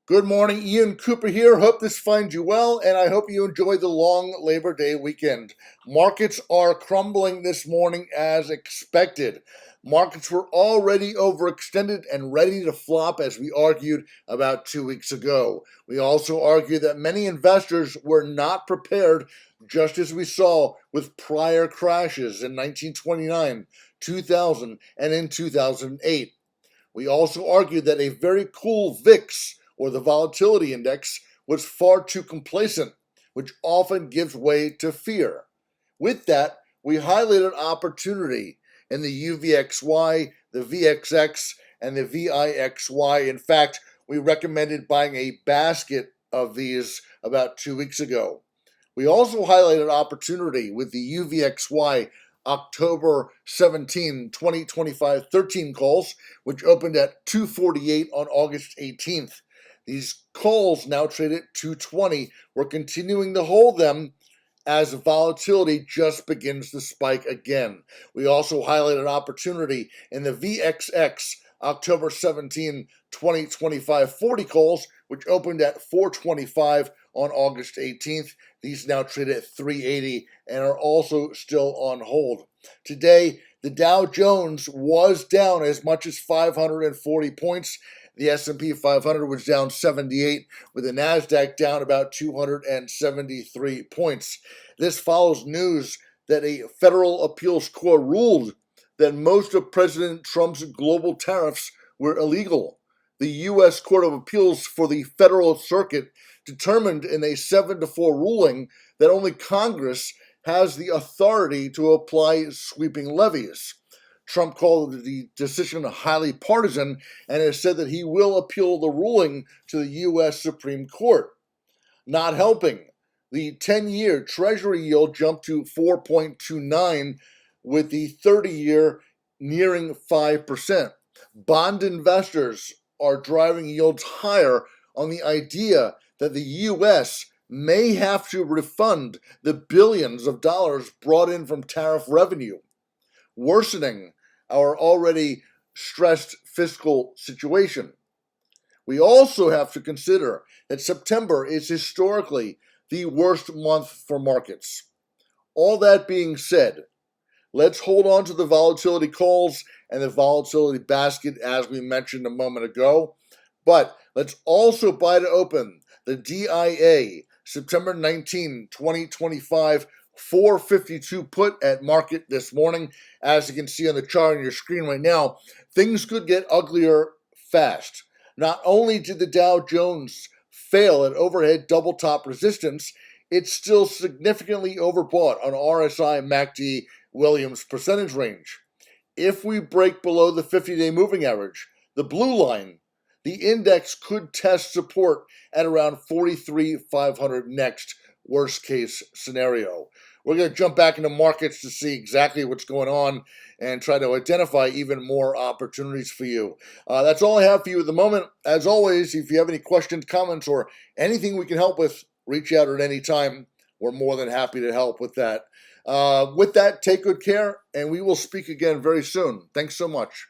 Good morning, Ian Cooper here. Hope this finds you well, and I hope you enjoy the long Labor Day weekend. Markets are crumbling this morning as expected. Markets were already overextended and ready to flop, as we argued about 2 weeks ago. We also argued that many investors were not prepared, just as we saw with prior crashes in 1929, 2000, and in 2008. We also argued that a very cool VIX, or the volatility index, was far too complacent, which often gives way to fear. With that, we highlighted opportunity in the UVXY, the VXX, and the VIXY. In fact, we recommended buying a basket of these about 2 weeks ago. We also highlighted opportunity with the UVXY October 17, 2025 13 calls, which opened at 248 on August 18th. These calls now trade at 220. We're continuing to hold them as volatility just begins to spike again. We also highlighted opportunity in the VXX October 17, 2025 40 calls, which opened at 425 on August 18th. These now trade at 380 and are also still on hold. Today, the Dow Jones was down as much as 540 points. The S&P 500 was down 78, with the Nasdaq down about 273 points. This follows news that a federal appeals court ruled that most of President Trump's global tariffs were illegal. The U.S. Court of Appeals for the Federal Circuit determined in a 7-4 ruling that only Congress has the authority to apply sweeping levies. Trump called the decision highly partisan and has said that he will appeal the ruling to the U.S. Supreme Court. Not helping, the 10-year Treasury yield jumped to 4.29, with the 30-year nearing 5%. Bond investors are driving yields higher on the idea that the U.S. may have to refund the billions of dollars brought in from tariff revenue, worsening our already stressed fiscal situation. We also have to consider that September is historically the worst month for markets. All that being said, let's hold on to the volatility calls and the volatility basket as we mentioned a moment ago. But let's also buy to open the DIA September 19, 2025 452 put at market this morning. As you can see on the chart on your screen right now, things could get uglier fast. Not only did the Dow Jones fail at overhead double top resistance, it's still significantly overbought on RSI MACD Williams percentage range. If we break below the 50-day moving average, the blue line, the index could test support at around 43,500 next, worst case scenario. We're going to jump back into markets to see exactly what's going on and try to identify even more opportunities for you. That's all I have for you at the moment. As always, if you have any questions, comments, or anything we can help with, reach out at any time. We're more than happy to help with that. With that, take good care, and we will speak again very soon. Thanks so much.